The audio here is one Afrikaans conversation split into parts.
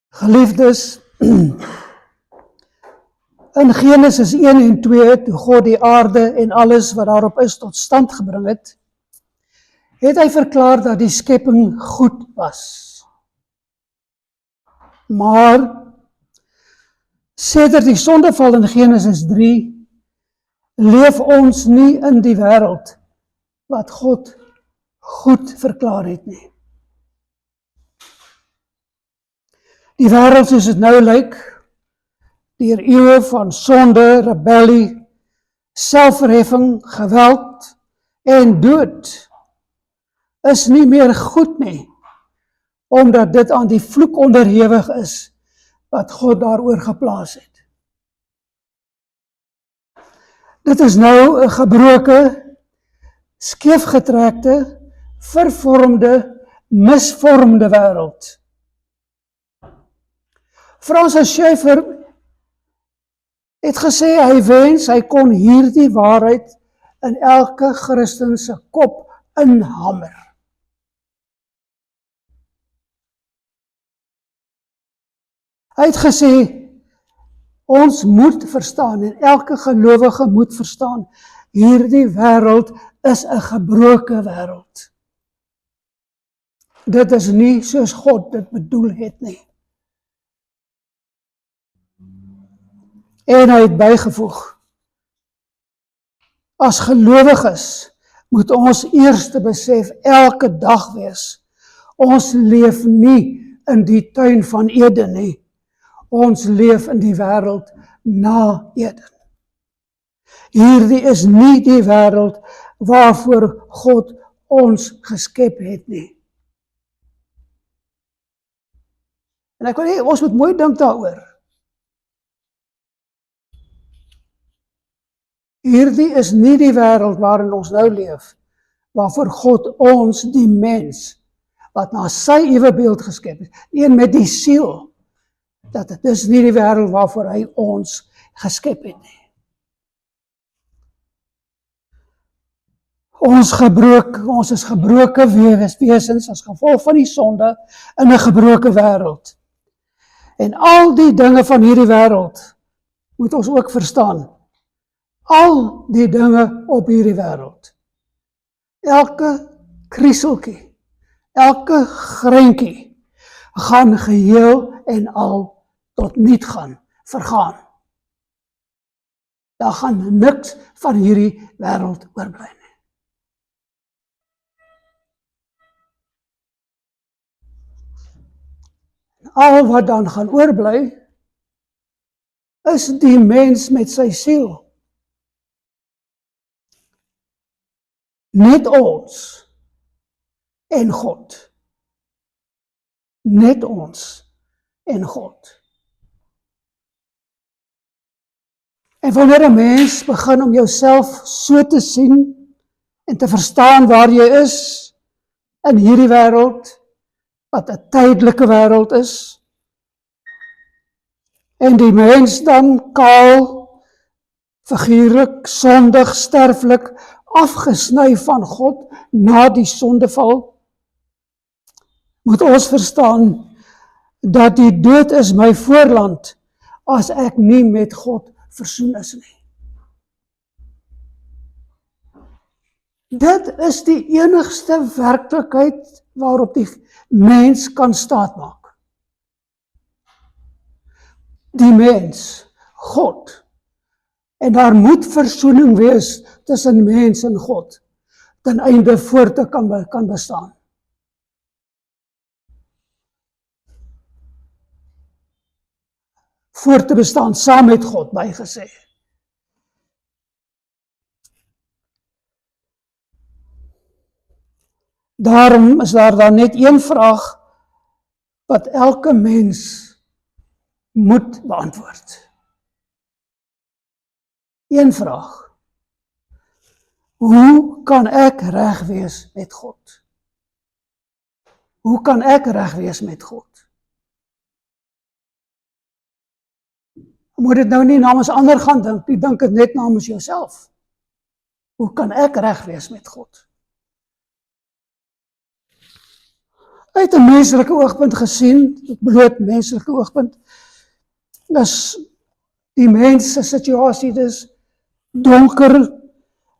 Geliefdes, in Genesis 1 en 2, toe God die aarde en alles wat daarop is tot stand gebring het, het hy verklaar dat die skepping goed was. Maar, sedert die sondeval in Genesis 3, leef ons nie in die wêreld wat God goed verklaar het nie. Die wêreld soos dit nou lyk, deur eeue van sonde, rebellie, selfverheffing, geweld en dood, is nie meer goed nie, omdat dit aan die vloek onderhewig is, wat God daaroor geplaas het. Dit is nou 'n gebroke, skeefgetrekte, vervormde, misvormde wêreld. Francis Schaeffer het gesê hy wens hy kon hierdie waarheid in elke Christen se kop inhamer. Hy het gesê, ons moet verstaan, en elke gelowige moet verstaan, hierdie wêreld is 'n gebroke wêreld. Dit is nie soos God dit bedoel het nie. En hy het bygevoeg, as gelowiges moet ons eers besef, elke dag wees, ons leef nie in die tuin van Eden nie, ons leef in die wêreld na Eden. Hierdie is nie die wêreld waarvoor God ons geskep het nie. En ek wil hê, ons moet mooi dink daaroor. Hierdie is nie die wêreld waarin ons nou leef, waarvoor God ons, die mens, wat na sy ewebeeld geskep is, een met die siel, dat dit is nie die wêreld waarvoor hy ons geskep het nie. Ons is gebroke wesens as gevolg van die sonde in 'n gebroke wêreld. En al die dinge van hierdie wêreld moet ons ook verstaan. Al die dinge op hierdie wêreld. Elke krieseltjie, elke greintjie gaan geheel en al tot niet gaan, vergaan. Daar gaan niks van hierdie wêreld oorbly nie. Al wat dan gaan oorbly, is die mens met sy siel. Net ons en God. Net ons en God. En wanneer 'n mens begin om jouself so te sien en te verstaan waar jy is in hierdie wêreld, wat 'n tydelike wêreld is, en die mens dan kaal, figuurlik, sondig, sterflik, afgesny van God na die sondeval, moet ons verstaan dat die dood is my voorland as ek nie met God versoen is nie. Dit is die enigste werklikheid waarop die mens kan staatmaak. Die mens, God. En daar moet versoening wees tussen mens en God, ten einde voort te kan bestaan. Voort te bestaan saam met God, bygesê. Daarom is daar dan net een vraag wat elke mens moet beantwoord. Een vraag. Hoe kan ek reg wees met God? Hoe kan ek reg wees met God? Moet dit nou nie namens ander gaan dink, jy dink dit net namens jouself. Hoe kan ek reg wees met God? Uit 'n menslike oogpunt gesien, bloot menslike oogpunt, is die mens se situasie dis donker,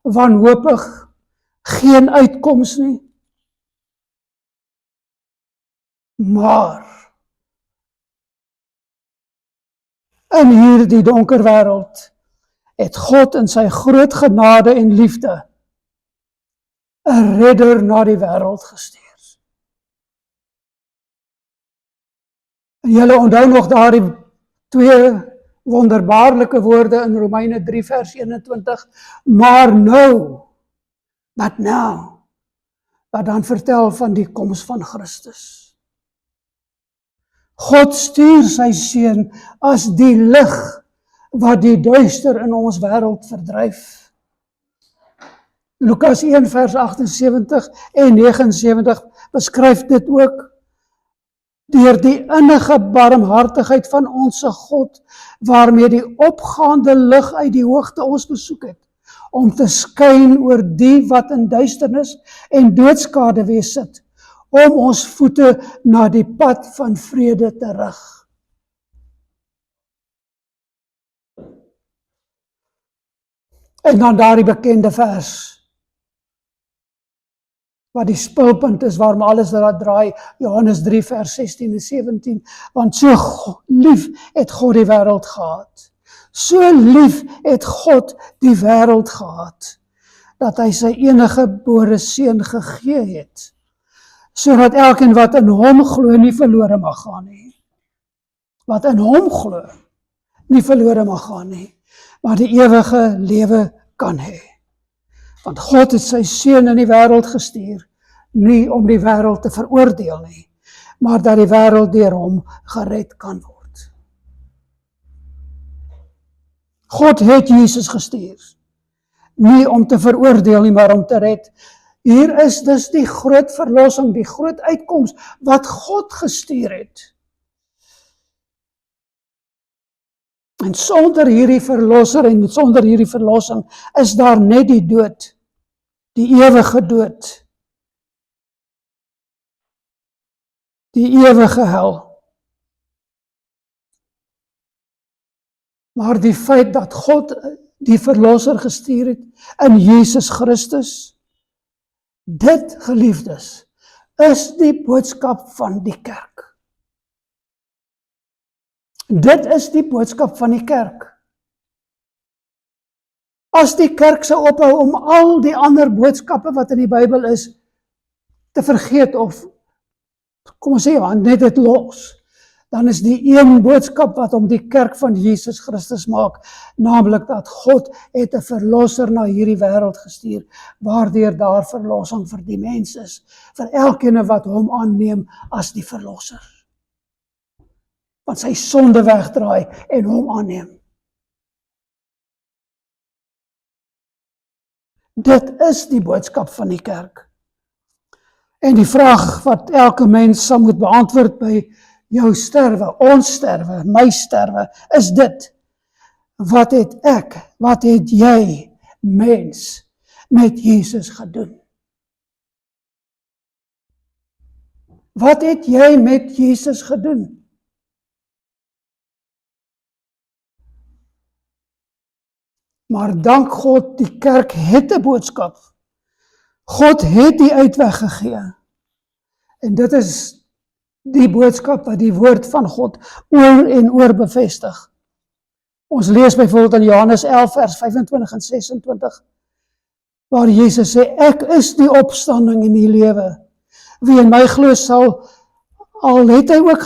wanhoopig, geen uitkoms nie. Maar in hierdie donker wêreld het God in sy groot genade en liefde 'n redder na die wêreld gestuur. En julle onthou nog daardie twee wonderbaarlike woorde in Romeine 3 vers 21, maar nou, but now, wat dan vertel van die koms van Christus. God stuur sy seun as die lig wat die duister in ons wêreld verdryf. Lukas 1 vers 78 en 79 beskryf dit ook. Deur die innige barmhartigheid van ons God, waarmee die opgaande lig uit die hoogte ons besoek het, om te skyn oor die wat in duisternis en doodskade wees sit, om ons voete na die pad van vrede te rig. En dan daardie bekende vers, wat die spulpunt is waarom alles dat draai, Johannes 3 vers 16 en 17, want so lief het God die wêreld gehad. So lief het God die wêreld gehad, dat hy sy enige gebore seun gegee het, sodat elkeen wat in hom glo nie verlore mag gaan nie. Wat in hom glo nie verlore mag gaan nie, maar die ewige lewe kan hê. Want God het sy seun in die wêreld gestuur, nie om die wêreld te veroordeel nie, maar dat die wêreld deur hom gered kan word. God het Jesus gestuur, nie om te veroordeel nie, maar om te red. Hier is dus die groot verlossing, die groot uitkoms wat God gestuur het. En sonder hierdie verlosser en sonder hierdie verlossing is daar net die dood, die ewige dood, die ewige hel. Maar die feit dat God die verlosser gestuur het in Jesus Christus, dit, geliefdes, is die boodskap van die kerk. Dit is die boodskap van die kerk. As die kerk sou ophou om al die ander boodskappe wat in die Bybel is, te vergeet of, kom ons sê, net dit los, dan is die een boodskap wat om die kerk van Jesus Christus maak, naamlik dat God het 'n verlosser na hierdie wêreld gestuur, waardeur daar verlossing vir die mens is, vir elkeen wat hom aanneem as die verlosser. Want sy sonde wegdraai en hom aanneem. Dit is die boodskap van die kerk. En die vraag wat elke mens sal moet beantwoord by jou sterwe, ons sterwe, my sterwe, is dit: wat het ek, wat het jy, mens, met Jesus gedoen? Wat het jy met Jesus gedoen? Maar dank God, die kerk het 'n boodskap. God het die uitweg gegee. En dit is die boodskap wat die woord van God oor en oor bevestig. Ons lees byvoorbeeld in Johannes 11 vers 25 en 26, waar Jesus sê, ek is die opstanding en die lewe. Wie in my glo sal het hy ook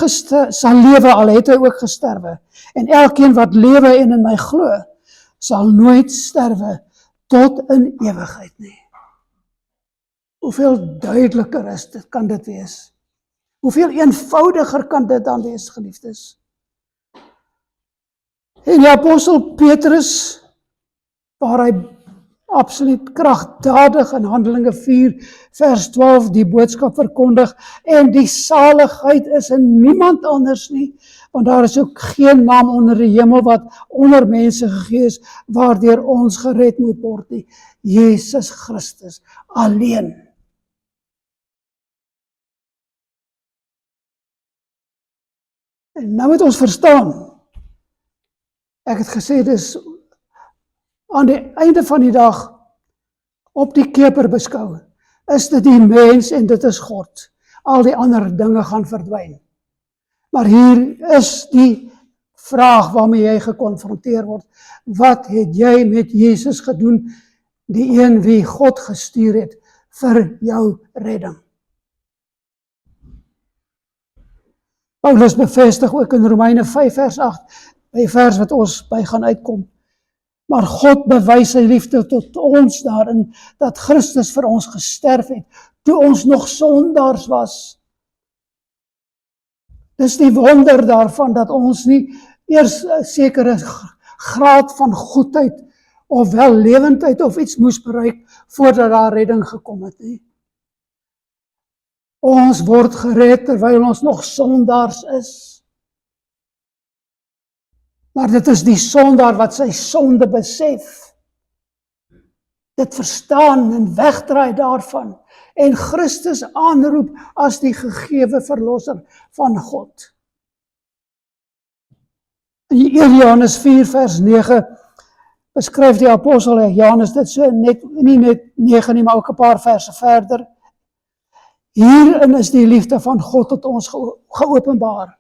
sal lewe, al het hy ook gesterwe. En elkeen wat lewe en in my glo, sal nooit sterwe tot in ewigheid nie. Hoeveel duideliker is dit, kan dit wees? Hoeveel eenvoudiger kan dit dan wees, geliefdes? En die apostel Petrus, waar hy absoluut kragtadig in Handelinge 4 vers 12 die boodskap verkondig, en die saligheid is in niemand anders nie, want daar is ook geen naam onder die hemel wat onder mense gegee is, waardeur ons gered moet word nie. Jesus Christus alleen. En nou moet ons verstaan, ek het gesê, dis aan die einde van die dag, op die keper beskou, is dit die mens en dit is God. Al die ander dinge gaan verdwyn. Maar hier is die vraag waarmee jy gekonfronteer word. Wat het jy met Jesus gedoen, die een wie God gestuur het vir jou redding? Paulus bevestig ook in Romeine 5 vers 8, by vers wat ons by gaan uitkom. Maar God bewys sy liefde tot ons daarin, dat Christus vir ons gesterf het, toe ons nog sondaars was. Dis die wonder daarvan, dat ons nie eers 'n sekere graad van goedheid, of wellewendheid of iets moes bereik, voordat daar redding gekom het nie. Ons word gered terwyl ons nog sondaars is. Maar dit is die sondaar wat sy sonde besef, dit verstaan en wegdraai daarvan, en Christus aanroep as die gegewe verlosser van God. In 1 Johannes 4 vers 9 beskryf die apostel Johannes dit so, nie net 9 nie, maar ook 'n paar verse verder. Hierin is die liefde van God tot ons geopenbaar,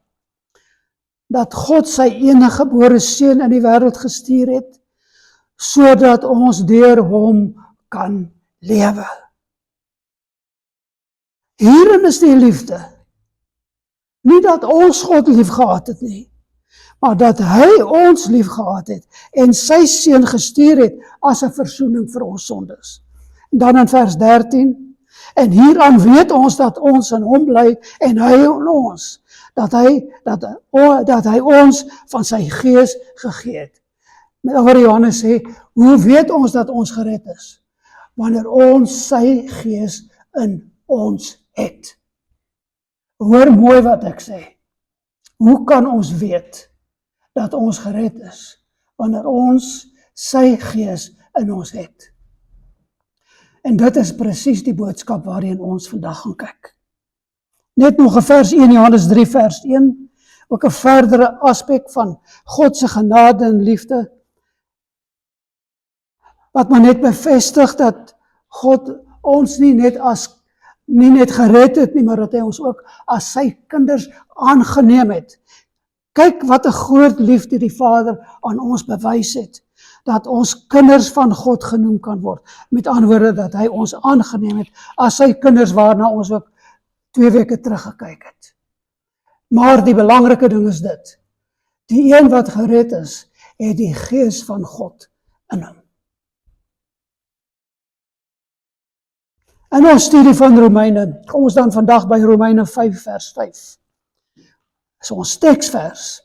dat God sy enige gebore seun in die wêreld gestuur het, sodat ons deur hom kan lewe. Hierin is die liefde. Nie dat ons God lief gehad het nie, maar dat hy ons lief gehad het en sy seun gestuur het as 'n versoening vir ons sondes. Dan in vers 13, en hieraan weet ons dat ons in hom bly en hy in ons, dat hy ons van sy gees gegee het. Met ander Johannes sê, hoe weet ons dat ons gered is? Wanneer ons sy gees in ons het. Hoor mooi wat ek sê. Hoe kan ons weet dat ons gered is, wanneer ons sy gees in ons het? En dit is presies die boodskap waarin ons vandag gaan kyk. Net nog 'n vers 1 Johannes 3 vers 1, ook 'n verdere aspek van God se genade en liefde, wat maar net bevestig dat God ons nie net gered het nie, maar dat hy ons ook as sy kinders aangeneem het. Kyk wat 'n groot liefde die Vader aan ons bewys het, dat ons kinders van God genoem kan word. Met ander woorde, dat hy ons aangeneem het as sy kinders, waarna ons ook 2 weke terug gekyk het. Maar die belangrike ding is dit, die een wat gered is, het die gees van God in hom. In ons studie van Romeine, kom ons dan vandag by Romeine 5 vers 5. Dis ons teksvers.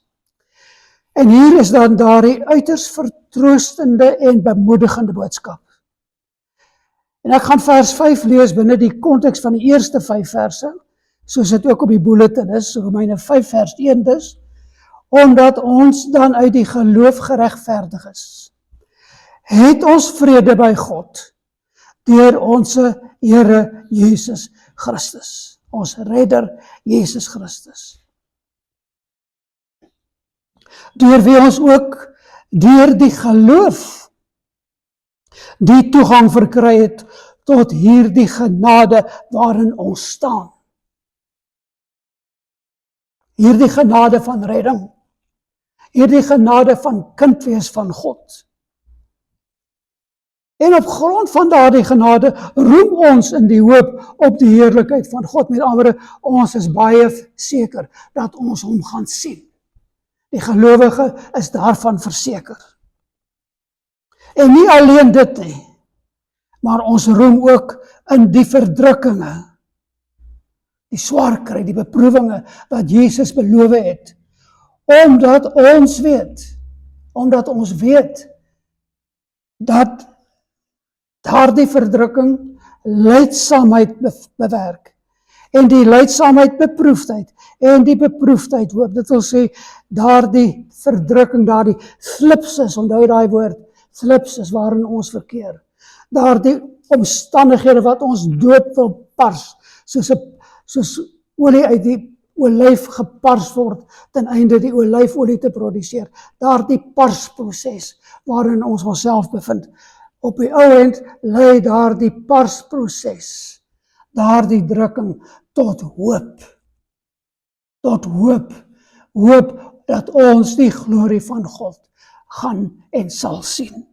En hier is dan daardie uiters vertroostende en bemoedigende boodskap. En ek gaan vers 5 lees binne die konteks van die eerste 5 verse, soos dit ook op die bulletin is, Romeine 5 vers 1 dus, omdat ons dan uit die geloof geregverdig is, het ons vrede by God, deur ons Here Jesus Christus, ons redder Jesus Christus. Deur wie ons ook deur die geloof die toegang verkry het tot hierdie genade waarin ons staan. Hierdie genade van redding, hierdie genade van kind wees van God. En op grond van daardie genade roem ons in die hoop op die heerlikheid van God. Met ander woorde, ons is baie seker dat ons hom gaan sien. Die gelowige is daarvan verseker. En nie alleen dit nie, maar ons roem ook in die verdrukkinge, die swaar kry, die beproewinge wat Jesus beloof het, omdat ons weet dat daardie verdrukking lydsaamheid bewerk, en die lydsaamheid beproefdheid, en die beproefdheid hoop. Dit wil sê, daardie verdrukking, daardie slipsis, onthou daai woord, slipsis waarin ons verkeer, daardie omstandighede wat ons dood wil pars, soos olie uit die olyf gepars word ten einde die olyfolie te produseer. Daardie parsproses waarin ons onsself bevind. Op die ou end lei daardie parsproses, daardie drukking tot hoop. Tot hoop. Hoop dat ons die glorie van God gaan en sal sien.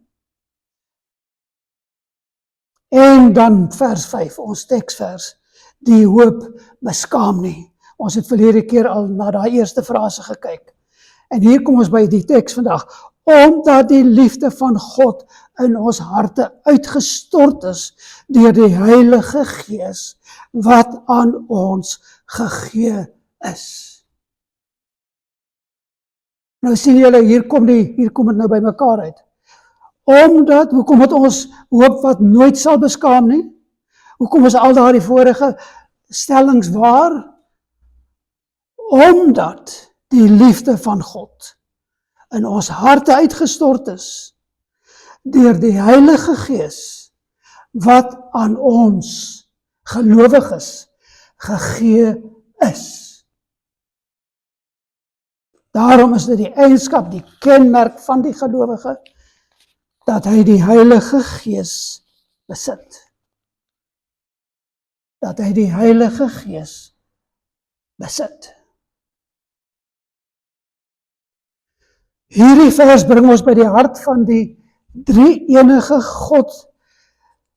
En dan vers 5, ons teksvers, die hoop beskaam nie. Ons het verlede keer al na daai eerste frase gekyk. En hier kom ons by die teks vandag. Omdat die liefde van God in ons harte uitgestort is deur die Heilige Gees wat aan ons gegee is. Nou sien julle, hier kom het nou by mekaar uit. Omdat, hoekom het ons hoop wat nooit sal beskaam nie? Hoekom is al daardie vorige stellings waar? Omdat die liefde van God in ons harte uitgestort is deur die Heilige Gees wat aan ons gelowiges gegee is. Daarom is dit die eienskap, die kenmerk van die gelowige, dat hy die Heilige Gees besit. Dat hy die Heilige Gees besit. Hierdie vers bring ons by die hart van die drie-enige God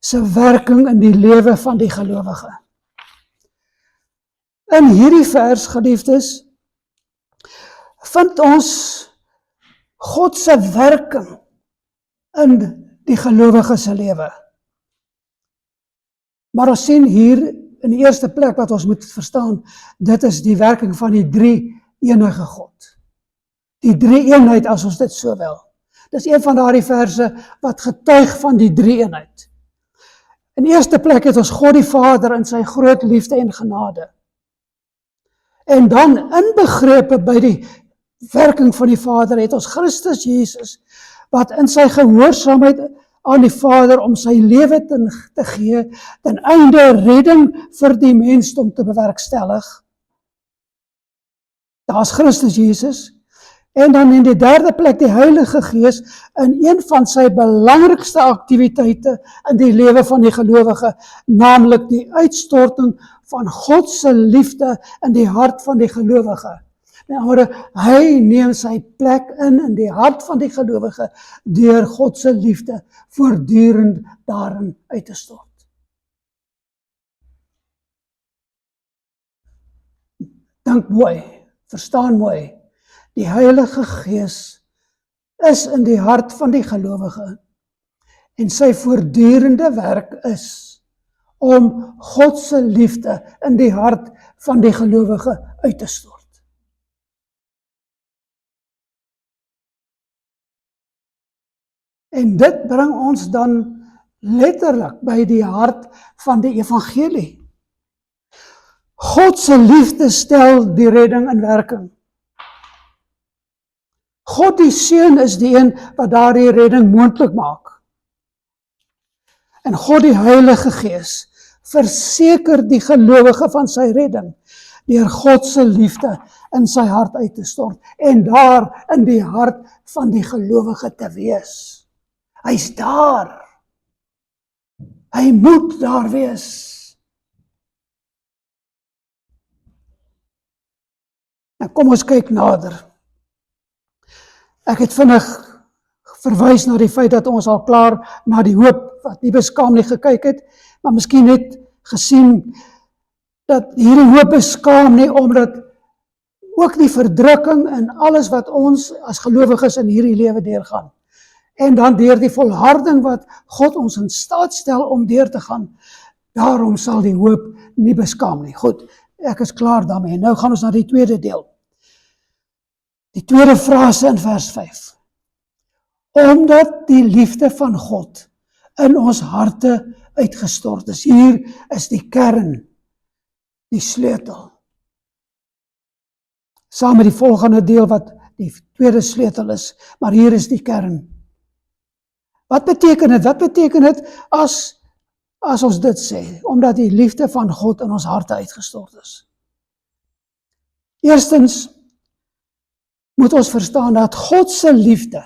se werking in die lewe van die gelowige. In hierdie vers, geliefdes, vind ons God se werking in die gelowige se lewe. Maar ons sien hier in die eerste plek wat ons moet verstaan, dit is die werking van die drie-enige God. Die drie-eenheid, as ons dit so wil. Dis een van daardie verse wat getuig van die drie-eenheid. In eerste plek het ons God die Vader in sy groot liefde en genade. En dan inbegrepe by die werking van die Vader het ons Christus Jesus, wat in sy gehoorsaamheid aan die Vader om sy lewe te gee, ten einde redding vir die mensdom te bewerkstellig. Daar is Christus Jesus. En dan in die derde plek die Heilige Gees in een van sy belangrikste aktiwiteite in die lewe van die gelowige, naamlik die uitstorting van God se liefde in die hart van die gelowige. Hy neem sy plek in die hart van die gelowige deur God se liefde voortdurend daarin uit te stort. Dink mooi, verstaan mooi. Die Heilige Gees is in die hart van die gelowige en sy voortdurende werk is om God se liefde in die hart van die gelowige uit te stort. En dit bring ons dan letterlik by die hart van die evangelie. God se liefde stel die redding in werking. God die Seun is die een wat daardie redding moontlik maak. En God die Heilige Gees verseker die gelowige van sy redding deur God se liefde in sy hart uit te stort en daar in die hart van die gelowige te wees. Hy's daar. Hy moet daar wees. Nou kom ons kyk nader. Ek het vinnig verwys na die feit dat ons al klaar na die hoop wat nie beskaam nie gekyk het, maar miskien net gesien dat hierdie hoop beskaam nie, omdat ook die verdrukking en alles wat ons as gelowiges in hierdie lewe deurgaan, en dan deur die volharding wat God ons in staat stel om deur te gaan, daarom sal die hoop nie beskaam nie. Goed, ek is klaar daarmee. Nou gaan ons na die tweede deel. Die tweede frase in vers 5. Omdat die liefde van God in ons harte uitgestort is. Hier is die kern, die sleutel. Saam met die volgende deel wat die tweede sleutel is, maar hier is die kern. Wat beteken dit? Wat beteken dit as ons dit sê? Omdat die liefde van God in ons harte uitgestort is. Eerstens moet ons verstaan dat God se liefde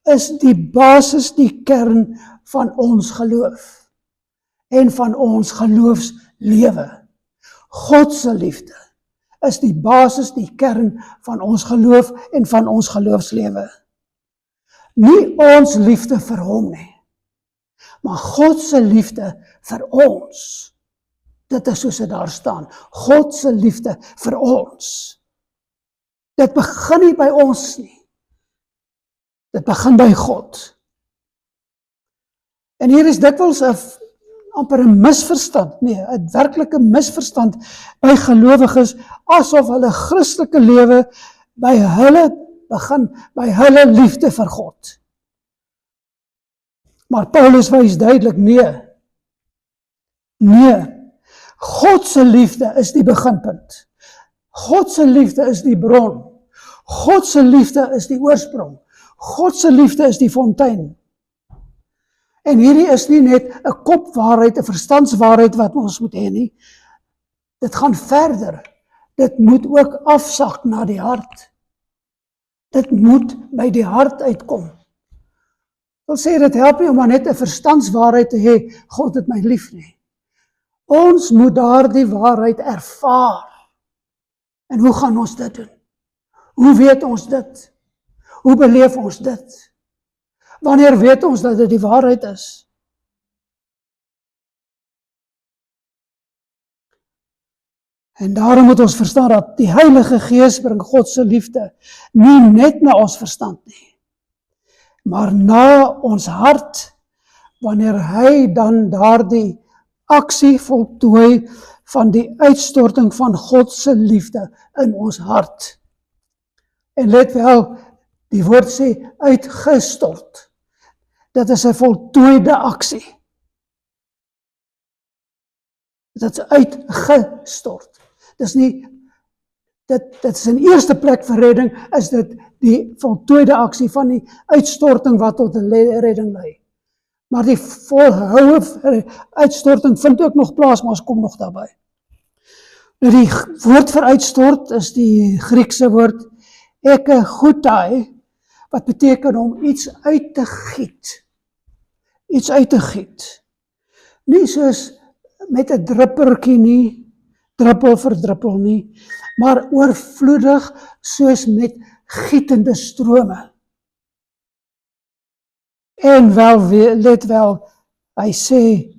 is die basis, die kern van ons geloof en van ons geloofslewe. God se liefde is die basis, die kern van ons geloof en van ons geloofslewe. Nie ons liefde vir hom nie, maar God se liefde vir ons. Dit is soos dit daar staan. God se liefde vir ons. Dit begin nie by ons nie. Dit begin by God. En hier is dikwels amper 'n misverstand, nee, 'n werklike misverstand by gelowiges, asof hulle Christelike lewe by hulle begin, by hulle liefde vir God. Maar Paulus wys duidelik, nee, God se liefde is die beginpunt. God se liefde is die bron. God se liefde is die oorsprong. God se liefde is die fontein. En hierdie is nie net 'n kopwaarheid, 'n verstandswaarheid wat ons moet hê nie. Dit gaan verder. Dit moet ook afsak na die hart. Dit moet by die hart uitkom. Ek wil sê, dit help nie om maar net 'n verstandswaarheid te hê, God het my lief nie. Ons moet daardie waarheid ervaar. En hoe gaan ons dit doen? Hoe weet ons dit? Hoe beleef ons dit? Wanneer weet ons dat dit die waarheid is? En daarom moet ons verstaan dat die Heilige Gees bring God se liefde nie net na ons verstand nie, maar na ons hart, wanneer hy dan daardie aksie voltooi van die uitstorting van God se liefde in ons hart. En let wel, die woord sê uitgestort. Dit is 'n voltooide aksie. Dit is uitgestort. Dis nie, dit is in eerste plek vir redding, is dit die voltooide aksie van die uitstorting wat tot 'n redding lei. Maar die volhoue uitstorting vind ook nog plaas, maar ons kom nog daarby. Nou die woord vir uitstort is die Griekse woord ekegoutai, wat beteken om iets uit te giet. Iets uit te giet. Nie soos met 'n druppertjie nie, druppel vir druppel nie, maar oorvloedig soos met gietende strome. En let wel, hy sê,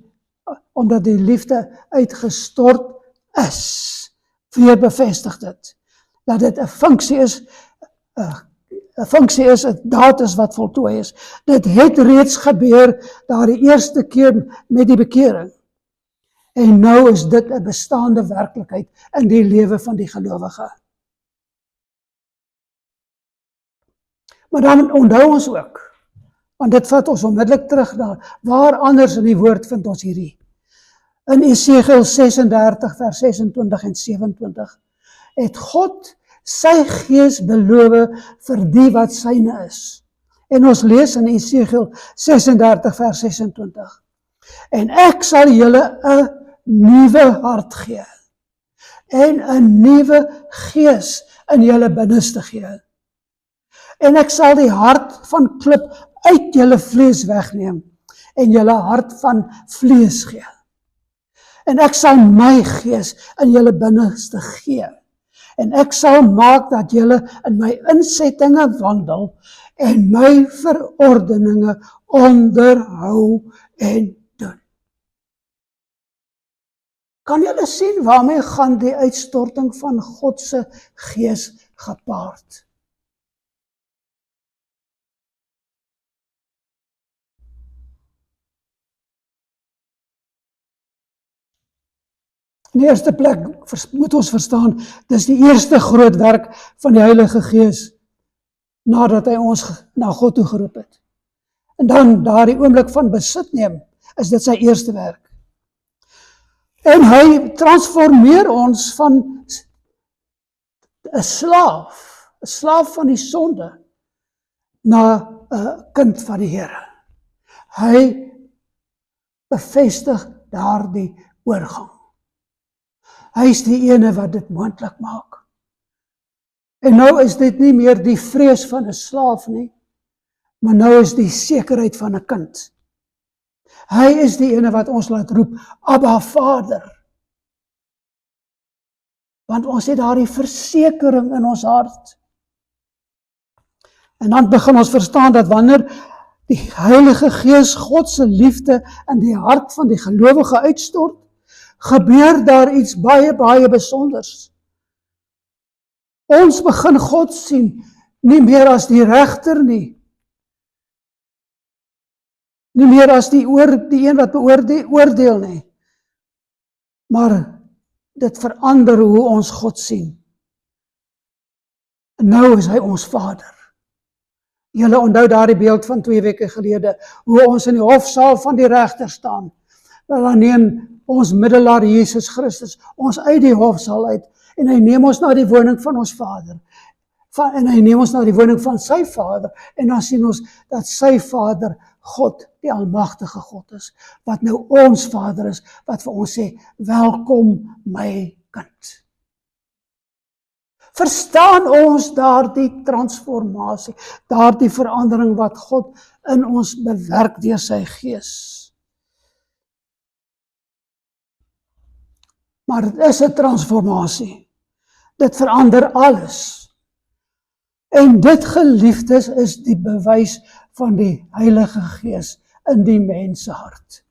omdat die liefde uitgestort is, weer bevestig dit, dat dit 'n funksie is, 'n funksie is, 'n daad is wat voltooi is. Dit het reeds gebeur daar die eerste keer met die bekering. En nou is dit 'n bestaande werklikheid in die lewe van die gelowige. Maar dan onthou ons ook, want dit vat ons onmiddellik terug na, waar anders in die woord vind ons hierdie? In Esegiel 36 vers 26 en 27, het God sy gees beloof vir die wat syne is. En ons lees in Esegiel 36 vers 26, en ek sal julle 'n nuwe hart gee, en 'n nuwe gees in julle binneste gee. En ek sal die hart van klip uit julle vlees wegneem, en julle hart van vlees gee. En ek sal my gees in julle binneste gee. En ek sal maak dat julle in my insettinge wandel, en my verordeninge onderhou en doen. Kan julle sien waarmee gaan die uitstorting van God se gees gepaard? In die eerste plek moet ons verstaan, dis die eerste groot werk van die Heilige Gees, nadat hy ons na God toe geroep het. En dan daardie oomblik van besit neem, is dit sy eerste werk. En hy transformeer ons van 'n slaaf van die sonde, na 'n kind van die Here. Hy bevestig daardie oorgang. Hy is die ene wat dit moontlik maak. En nou is dit nie meer die vrees van 'n slaaf nie, maar nou is die sekerheid van 'n kind. Hy is die ene wat ons laat roep, Abba Vader. Want ons het daardie versekering in ons hart. En dan begin ons verstaan dat wanneer die Heilige Gees God se liefde in die hart van die gelowige uitstort, gebeur daar iets baie, baie besonders. Ons begin God sien, nie meer as die regter nie. Nie meer as die een wat oordeel nie. Maar dit verander hoe ons God sien. En nou is hy ons Vader. Julle onthou daardie beeld van 2 weke gelede, hoe ons in die hofsaal van die regter staan. Dan neem ons middelaar Jesus Christus ons uit die hofsaal uit, en hy neem ons na die woning van ons Vader. En hy neem ons na die woning van sy Vader, en dan sien ons dat sy Vader God, die almagtige God is, wat nou ons Vader is, wat vir ons sê, welkom my kind. Verstaan ons daardie transformasie, daardie verandering wat God in ons bewerk deur sy Gees. Maar dit is 'n transformasie. Dit verander alles. En dit, geliefdes, is die bewys van die Heilige Gees in die mens se hart.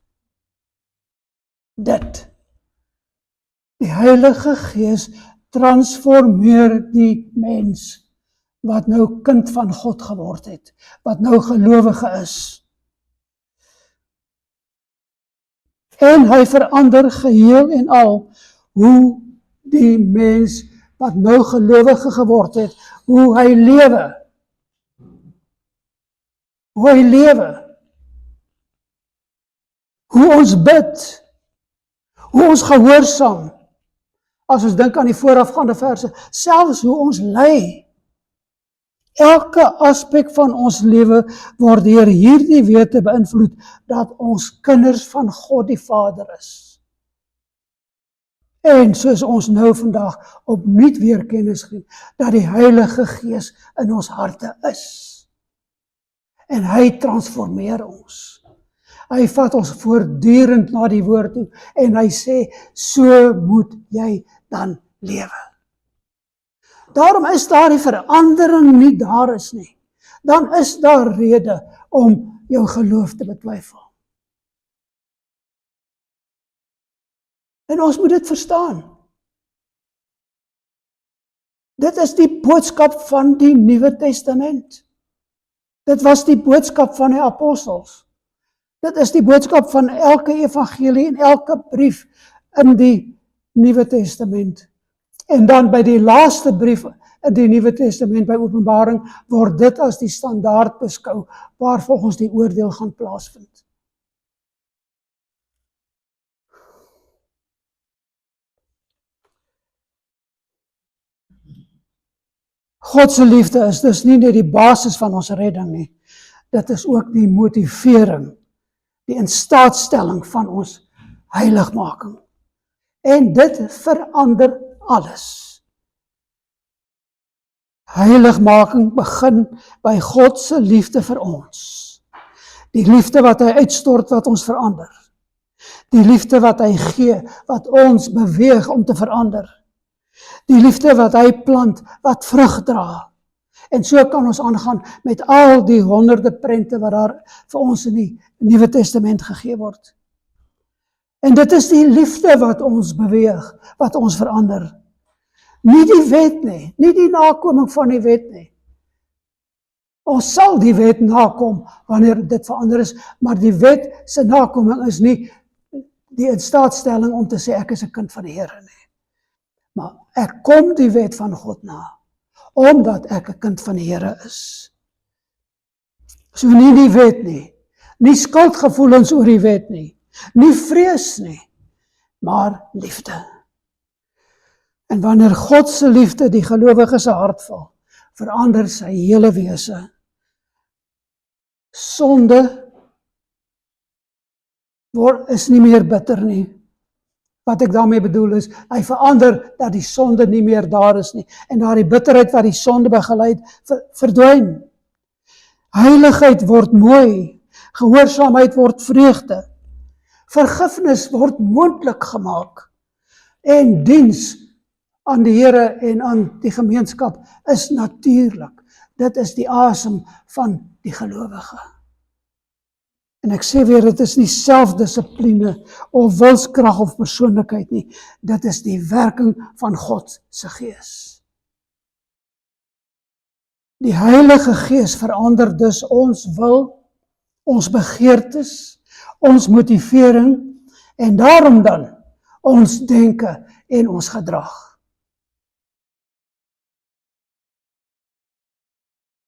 Dit. Die Heilige Gees transformeer die mens wat nou kind van God geword het, wat nou gelowige is. En hy verander geheel en al hoe die mens wat nou gelowige geword het, hoe hy lewe. Hoe hy lewe. Hoe ons bid. Hoe ons gehoorsaam. As ons dink aan die voorafgaande verse, selfs hoe ons ly. Elke aspek van ons lewe word deur hierdie wete beïnvloed dat ons kinders van God die Vader is. En soos ons nou vandag opnuut weer kennis geneem, dat die Heilige Gees in ons harte is. En hy transformeer ons. Hy vat ons voortdurend na die woord toe, en hy sê, so moet jy dan lewe. Daarom is daar die verandering nie daar is nie. Dan is daar rede om jou geloof te betwyfel. En ons moet dit verstaan. Dit is die boodskap van die Nuwe Testament. Dit was die boodskap van die apostels. Dit is die boodskap van elke evangelie en elke brief in die Nuwe Testament. En dan by die laaste brief in die Nuwe Testament, by Openbaring, word dit as die standaard beskou, waar volgens die oordeel gaan plaasvind. God se liefde is dus nie net die basis van ons redding nie. Dit is ook die motivering, die instaatstelling van ons heiligmaking. En dit verander alles. Heiligmaking begin by God se liefde vir ons. Die liefde wat hy uitstort wat ons verander. Die liefde wat hy gee wat ons beweeg om te verander. Die liefde wat hy plant wat vrug dra. En so kan ons aangaan met al die honderde prente wat daar vir ons in die Nuwe Testament gegee word. En dit is die liefde wat ons beweeg, wat ons verander. Nie die wet nie, nie die nakoming van die wet nie. Ons sal die wet nakom wanneer dit verander is, maar die wet se nakoming is nie die instaatstelling om te sê ek is 'n kind van die Here nie. Maar ek kom die wet van God na, omdat ek 'n kind van die Here is. So nie die wet nie, nie skuldgevoelens oor die wet nie, nie vrees nie, maar liefde. En wanneer God se liefde die gelowige se hart val, verander sy hele wese. Sonde is nie meer bitter nie. Wat ek daarmee bedoel is, hy verander dat die sonde nie meer daar is nie. En daardie bitterheid wat die sonde begeleid, verdwyn. Heiligheid word mooi, gehoorsaamheid word vreugde. Vergifnis word moontlik gemaak. En diens aan die Here en aan die gemeenskap is natuurlik. Dit is die asem van die gelowige. En ek sê weer, dit is nie selfdissipline of wilskrag of persoonlikheid nie. Dit is die werking van God se Gees. Die Heilige Gees verander dus ons wil, ons begeertes, ons motivering en daarom dan ons denke en ons gedrag.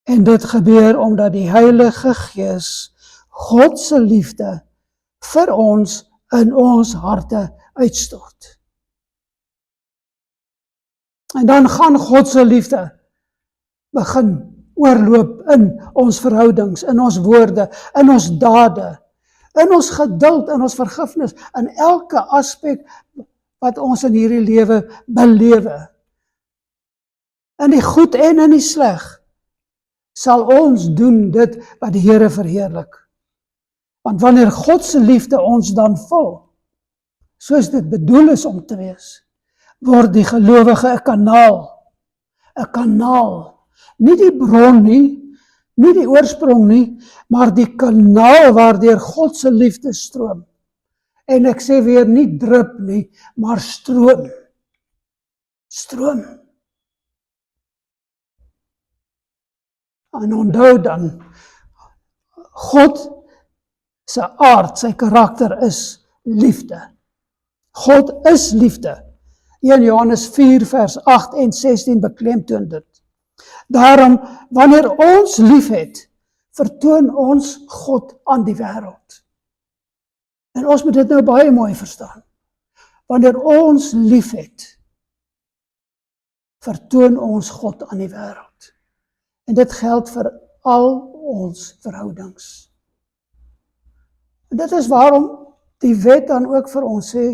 En dit gebeur omdat die Heilige Gees God se liefde vir ons in ons harte uitstort. En dan gaan God se liefde begin oorloop in ons verhoudings, in ons woorde, in ons dade, in ons geduld, in ons vergifnis, in elke aspek wat ons in hierdie lewe belewe. In die goed en in die sleg sal ons doen dit wat die Here verheerlik. Want wanneer God se liefde ons dan vul, soos dit bedoel is om te wees, word die gelowige 'n kanaal, nie die bron nie die oorsprong nie, maar die kanaal waardeur God se liefde stroom. En ek sê weer, nie drup nie, maar stroom. Stroom. En onthou dan, God se aard, sy karakter is liefde. God is liefde. 1 Johannes 4 vers 8 en 16 beklemtoon dit. Daarom, wanneer ons liefhet, vertoon ons God aan die wêreld. En ons moet dit nou baie mooi verstaan. Wanneer ons liefhet, vertoon ons God aan die wêreld. En dit geld vir al ons verhoudings. En dit is waarom die wet dan ook vir ons sê,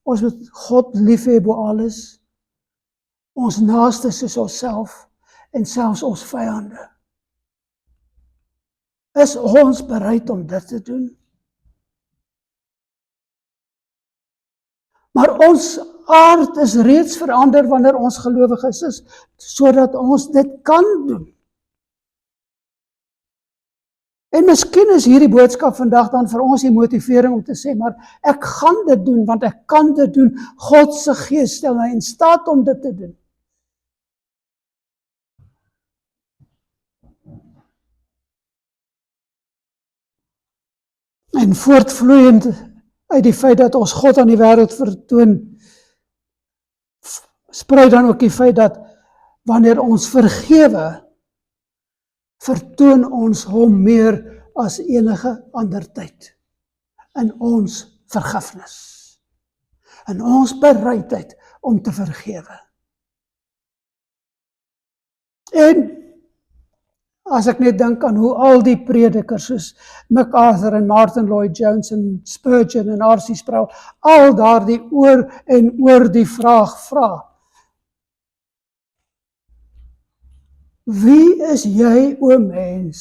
ons moet God lief hê bo alles, ons naaste soos onsself, en selfs ons vyande. Is ons bereid om dit te doen? Maar ons aard is reeds verander wanneer ons gelowiges is, sodat ons dit kan doen. En miskien is hierdie boodskap vandag dan vir ons die motivering om te sê, maar ek gaan dit doen, want ek kan dit doen. God se Gees stel my in staat om dit te doen. En voortvloeiend uit die feit dat ons God aan die wêreld vertoon, spruit dan ook die feit dat wanneer ons vergewe, vertoon ons hom meer as enige ander tyd in ons vergifnis, in ons bereidheid om te vergewe. En as ek net dink aan hoe al die predikers soos MacArthur en Martin Lloyd-Jones en Spurgeon en R.C. Sproul, al daardie oor en oor die vraag vra. Wie is jy, o mens,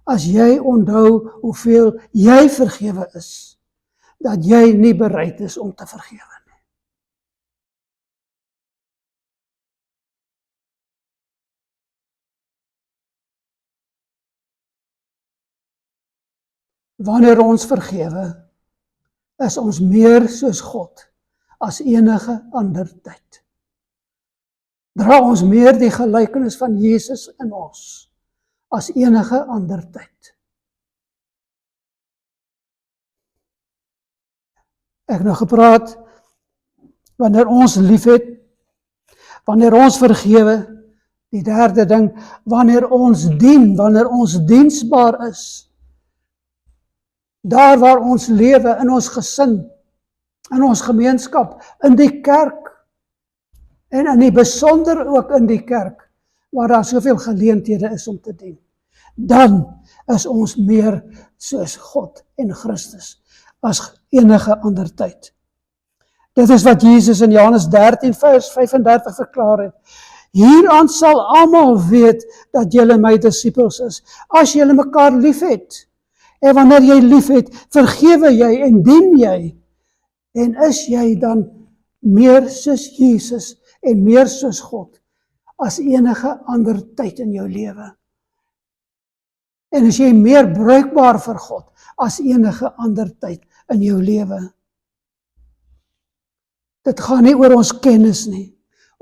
as jy onthou hoeveel jy vergewe is, dat jy nie bereid is om te vergewe nie? Wanneer ons vergewe, is ons meer soos God as enige ander tyd. Dra ons meer die gelykenis van Jesus in ons as enige ander tyd. Ek nou gepraat, wanneer ons liefhet, wanneer ons vergewe, die derde ding, wanneer ons dien, wanneer ons diensbaar is, daar waar ons lewe, in ons gesin, in ons gemeenskap, in die kerk, en in die besonder ook in die kerk, waar daar soveel geleenthede is om te dien, dan is ons meer soos God en Christus, as enige ander tyd. Dit is wat Jesus in Johannes 13 vers 35 verklaar het. Hieraan sal almal weet dat julle my disippels is, as julle mekaar liefhet. En wanneer jy liefhet, vergewe jy en dien jy. En is jy dan meer soos Jesus en meer soos God as enige ander tyd in jou lewe. En is jy meer bruikbaar vir God as enige ander tyd in jou lewe. Dit gaan nie oor ons kennis nie,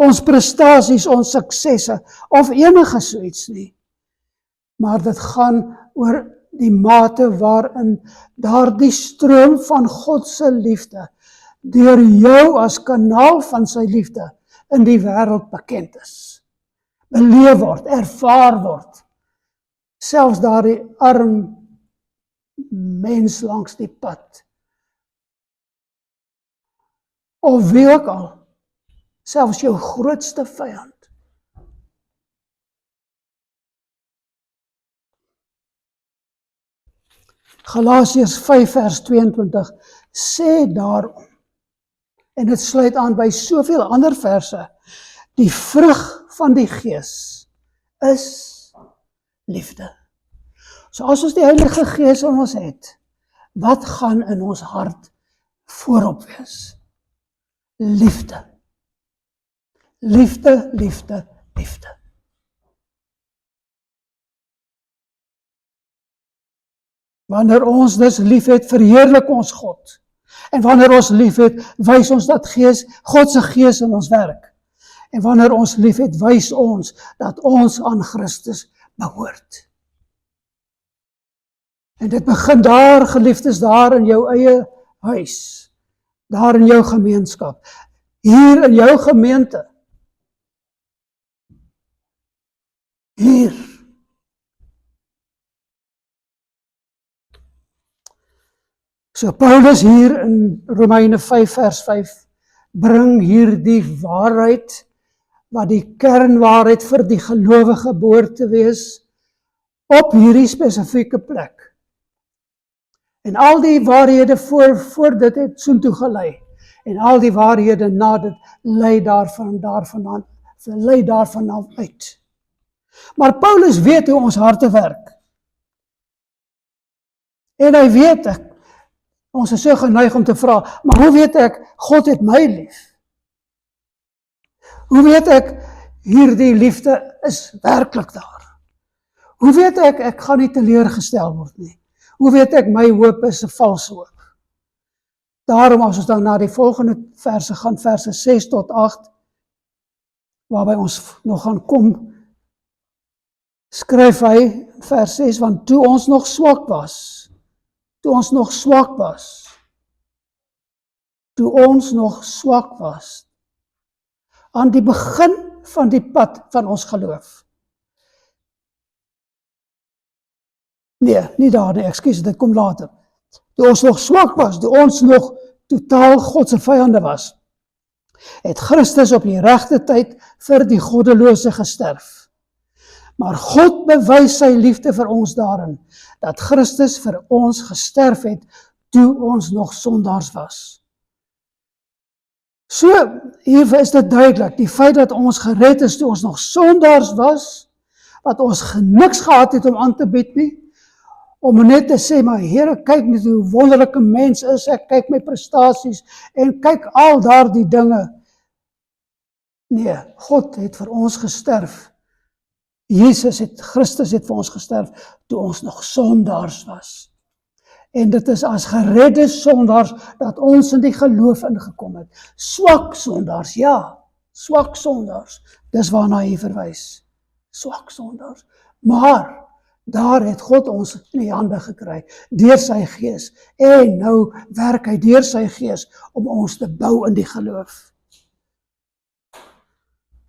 ons prestasies, ons suksesse of enige soets nie. Maar dit gaan oor die mate waarin daardie stroom van God se liefde deur jou as kanaal van sy liefde in die wêreld bekend is. Beleef word, ervaar word. Selfs daardie arm mens langs die pad. Of wie ook al, selfs jou grootste vyand. Galasiërs 5 vers 22 sê daarom, en dit sluit aan by soveel ander verse, die vrug van die Gees is liefde. So as ons die Heilige Gees in ons het, wat gaan in ons hart voorop wees? Liefde. Liefde, liefde, liefde. Wanneer ons dus liefhet, verheerlik ons God. En wanneer ons liefhet, wys ons dat God se Gees in ons werk. En wanneer ons liefhet, wys ons dat ons aan Christus behoort. En dit begin daar, geliefdes, daar in jou eie huis. Daar in jou gemeenskap. Hier in jou gemeente. Hier. So Paulus hier in Romeine 5 vers 5 bring hier die waarheid, wat die kernwaarheid vir die gelowige behoort te wees, op hierdie spesifieke plek. En al die waarhede voor dit het soontoe gelei. En al die waarhede na dit lei daarvan uit. Maar Paulus weet hoe ons harte werk. En hy weet, ons is so geneig om te vra, maar hoe weet ek, God het my lief? Hoe weet ek, hierdie liefde is werklik daar? Hoe weet ek gaan nie teleurgestel word nie? Hoe weet ek, my hoop is 'n valse hoop? Daarom as ons dan na die volgende verse gaan, verse 6 tot 8, waarby ons nog gaan kom, skryf hy, vers 6, want toe ons nog swak was, aan die begin van die pad van ons geloof. Nee, nie daar nie, ekskuus, dit kom later. Toe ons nog swak was, toe ons nog totaal God se vyande was, het Christus op die regte tyd vir die goddelose gesterf. Maar God bewys sy liefde vir ons daarin, dat Christus vir ons gesterf het, toe ons nog sondaars was. So, hier is dit duidelik, die feit dat ons gered is toe ons nog sondaars was, wat ons niks gehad het om aan te bied nie, om net te sê, maar Here, kyk net hoe wonderlike mens is ek, kyk my prestasies, en kyk al daardie dinge. Nee, God het vir ons gesterf. Christus het vir ons gesterf, toe ons nog sondaars was. En dit is as geredde sondaars, dat ons in die geloof ingekom het. Swak sondaars, ja, swak sondaars, dis waarna hy verwys. Swak sondaars, maar, daar het God ons in die hande gekry, deur sy Gees, en nou werk hy deur sy Gees, om ons te bou in die geloof.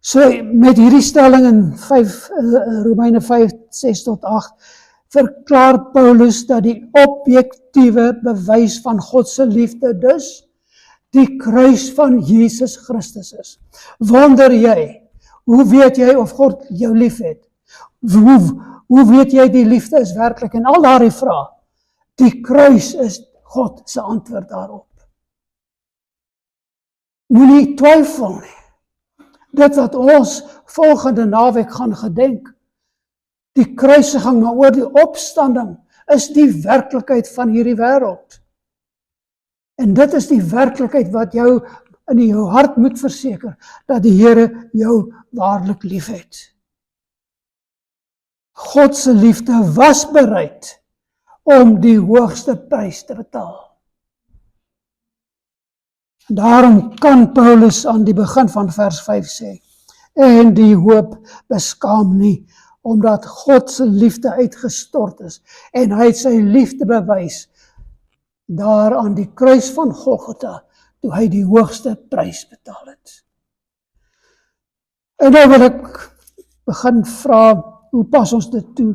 So, met hierdie stelling in Romeine 5, 6 tot 8, verklaar Paulus dat die objektiewe bewys van God se liefde dus, die kruis van Jesus Christus is. Wonder jy, hoe weet jy of God jou lief het? Hoe weet jy die liefde is werklik? En al daardie vrae, die kruis is God se antwoord daarop. Moenie twyfel nie. Dit wat ons volgende naweek gaan gedenk, die kruisiging, maar oor die opstanding, is die werklikheid van hierdie wêreld. En dit is die werklikheid wat jou in jou hart moet verseker, dat die Here jou waarlik liefhet. God se liefde was bereid om die hoogste prys te betaal. En daarom kan Paulus aan die begin van vers 5 sê, en die hoop beskaam nie, omdat God se liefde uitgestort is, en hy het sy liefde bewys, daar aan die kruis van Golgotha, toe hy die hoogste prys betaal het. En nou wil ek begin vra, hoe pas ons dit toe?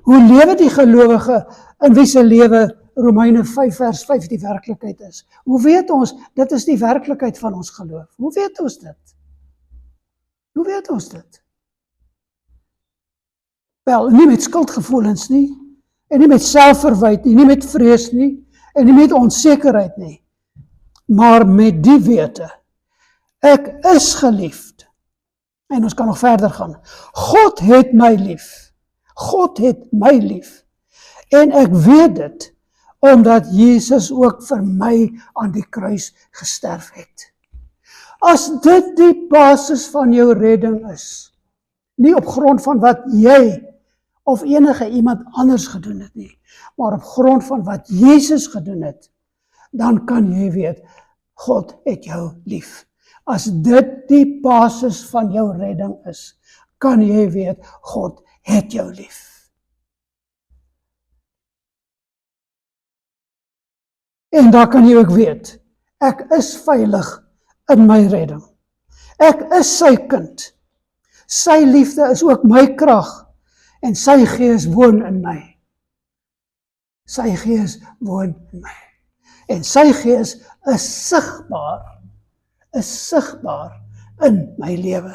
Hoe lewe die gelowige in wie se lewe Romeine 5 vers 5 die werklikheid is? Hoe weet ons, dit is die werklikheid van ons geloof? Hoe weet ons dit? Hoe weet ons dit? Wel, nie met skuldgevoelens nie, en nie met selfverwyd nie, nie met vrees nie, en nie met onsekerheid nie, maar met die wete, ek is geliefd. En ons kan nog verder gaan. God het my lief. God het my lief. En ek weet dit, omdat Jesus ook vir my aan die kruis gesterf het. As dit die basis van jou redding is, nie op grond van wat jy of enige iemand anders gedoen het nie, maar op grond van wat Jesus gedoen het, dan kan jy weet, God het jou lief. As dit die basis van jou redding is, kan jy weet, God het jou lief. En daar kan jy ook weet, ek is veilig in my redding. Ek is sy kind. Sy liefde is ook my krag, en sy gees woon in my. Sy gees woon in my. En sy gees is sigbaar in my lewe.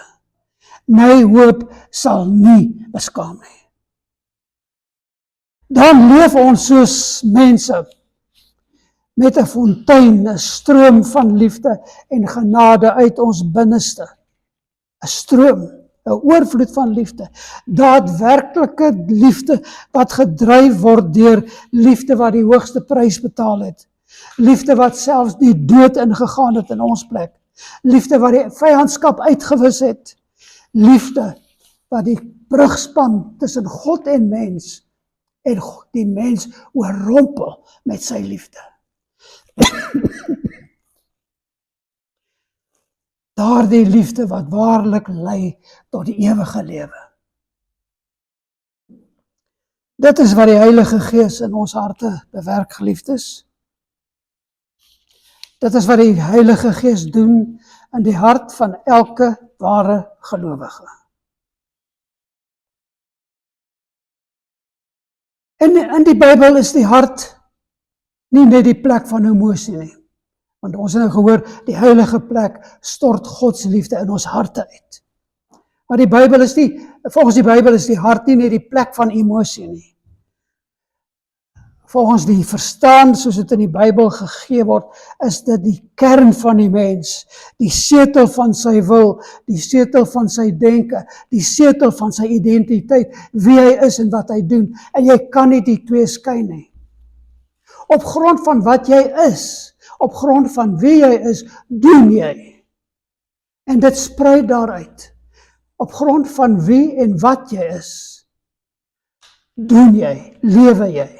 My hoop sal nie beskaam nie. Dan leef ons soos mense met 'n fontein, 'n stroom van liefde en genade uit ons binneste. 'n Stroom, 'n oorvloed van liefde. Daadwerklike liefde wat gedryf word deur liefde wat die hoogste prys betaal het. Liefde wat selfs die dood ingegaan het in ons plek. Liefde wat die vyandskap uitgewis het. Liefde wat die brug span tussen God en mens, en die mens oorrompel met sy liefde. Daardie liefde wat waarlik lei tot die ewige lewe. Dit is wat die Heilige Gees in ons harte bewerk, geliefdes. Dit is wat die Heilige Gees doen in die hart van elke ware gelowige. En in die Bybel is die hart nie net die plek van emosie nie. Want ons het nou gehoor, die heilige plek stort Gods liefde in ons harte uit. Maar die Bybel is nie, volgens die Bybel is die hart nie net die plek van emosie nie. Volgens die verstaan, soos dit in die Bybel gegee word, is dit die kern van die mens, die setel van sy wil, die setel van sy denke, die setel van sy identiteit, wie hy is en wat hy doen. En jy kan nie die twee skei nie. Op grond van wat jy is, op grond van wie jy is, doen jy. En dit sprei daaruit. Op grond van wie en wat jy is, doen jy, lewe jy.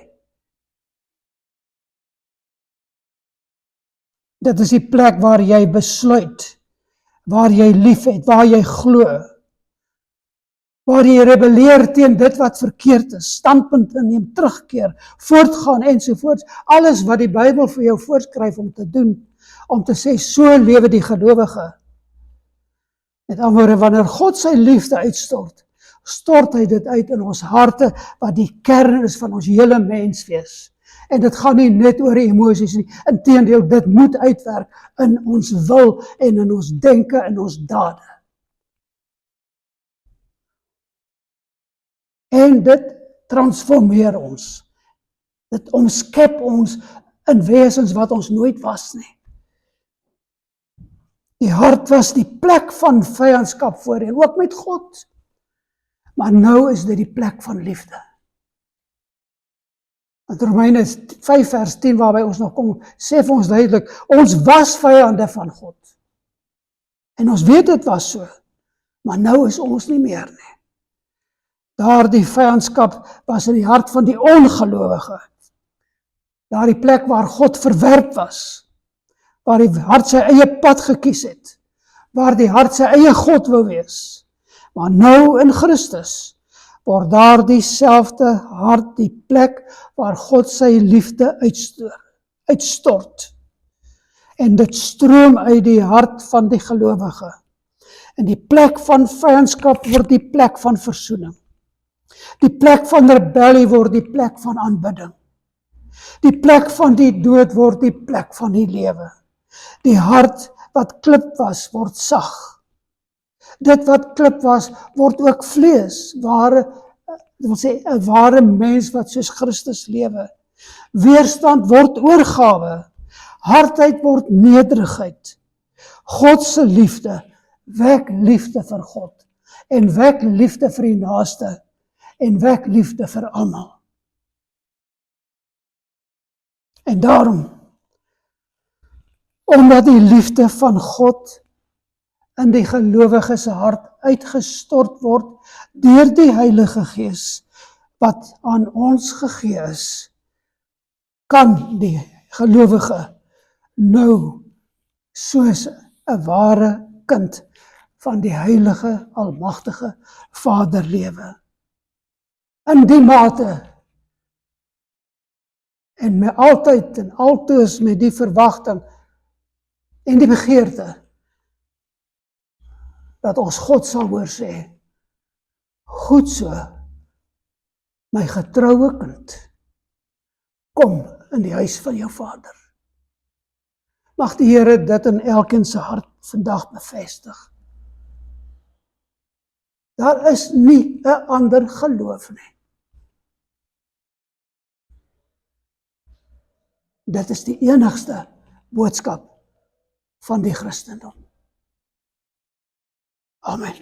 Dit is die plek waar jy besluit, waar jy lief het, waar jy glo, waar jy rebelleer teen dit wat verkeerd is, standpunt inneem, terugkeer, voortgaan ensovoorts. Alles wat die Bybel vir jou voorskryf om te doen, om te sê, so lewe die gelowige. Met ander woorde, wanneer God sy liefde uitstort, stort hy dit uit in ons harte, wat die kern is van ons hele menswees. En dit gaan nie net oor die emosies nie, inteendeel, dit moet uitwerk in ons wil en in ons denke en ons dade. En dit transformeer ons. Dit omskep ons in wesens wat ons nooit was nie. Die hart was die plek van vyandskap voorheen, ook met God. Maar nou is dit die plek van liefde. In Romeine 5 vers 10 waarby ons nog kom, sê vir ons duidelik, ons was vyande van God. En ons weet dit was so, maar nou is ons nie meer nie. Daardie vyandskap was in die hart van die ongelowige. Daardie plek waar God verwerp was, waar die hart sy eie pad gekies het, waar die hart sy eie God wou wees. Maar nou in Christus word daardie selfde hart die plek waar God sy liefde uitstort. En dit stroom uit die hart van die gelowige. En die plek van vyandskap word die plek van versoening. Die plek van rebellie word die plek van aanbidding. Die plek van die dood word die plek van die lewe. Die hart wat klip was, word sag. Dit wat klip was, word ook vlees. Wil sê, 'n ware mens wat soos Christus lewe. Weerstand word oorgawe. Hardheid word nederigheid. God se liefde wek liefde vir God. En wek liefde vir die naaste. En wek liefde vir almal. En daarom, omdat die liefde van God in die gelowige se hart uitgestort word deur die Heilige Gees wat aan ons gegee is, kan die gelowige nou soos 'n ware kind van die heilige, almagtige Vader lewe. In die mate en met altyd en altoos met die verwagting en die begeerte dat ons God sal hoor sê, goed so, my getroue kind, kom in die huis van jou Vader. Mag die Here dit in elkeen se hart vandag bevestig. Daar is nie 'n ander geloof nie. Dit is die enigste boodskap van die Christendom. Amen.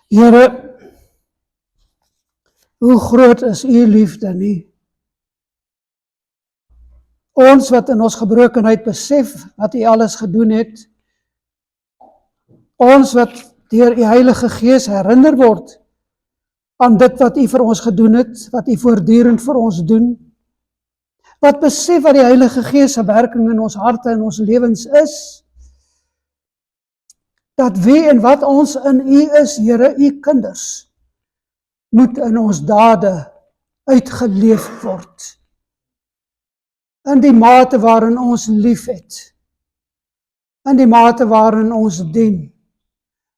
Here, hoe groot is u liefde nie? Ons wat in ons gebrokenheid besef wat u alles gedoen het, ons wat deur die Heilige Gees herinner word aan dit wat u vir ons gedoen het, wat u voortdurend vir ons doen, wat besef wat die Heilige Gees se werking in ons harte en ons lewens is, dat wie en wat ons in u is, Here, u kinders, moet in ons dade uitgeleef word. In die mate waarin ons lief het, in die mate waarin ons dien,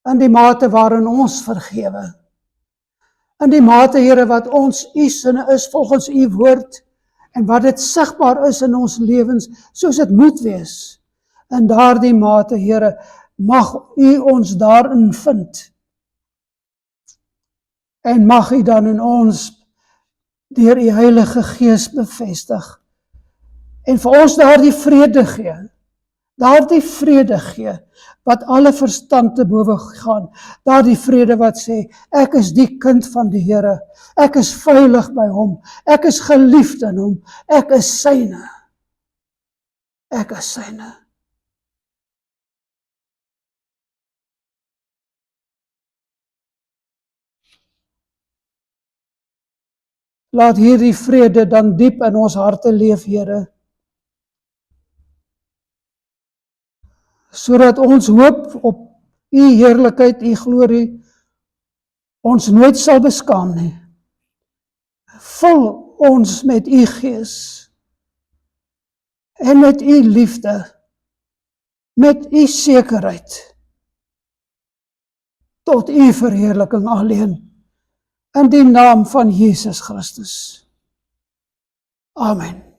in die mate waarin ons vergewe, in die mate, Here, wat ons u sinne is volgens u woord, en wat dit sigbaar is in ons lewens, soos dit moet wees. In daardie mate, Here, mag u ons daarin vind. En mag u dan in ons deur u Heilige Gees bevestig. En vir ons daardie vrede gee, wat alle verstand te bowe gaan, daardie vrede wat sê, ek is die kind van die Here, ek is veilig by hom, ek is geliefd in hom, ek is syne. Ek is syne. Laat hierdie vrede dan diep in ons harte leef, Here, sodat ons hoop op u heerlikheid, u glorie, ons nooit sal beskaam nie. Vul ons met u Gees en met u liefde, met u sekerheid, tot u verheerliking alleen, in die naam van Jesus Christus. Amen.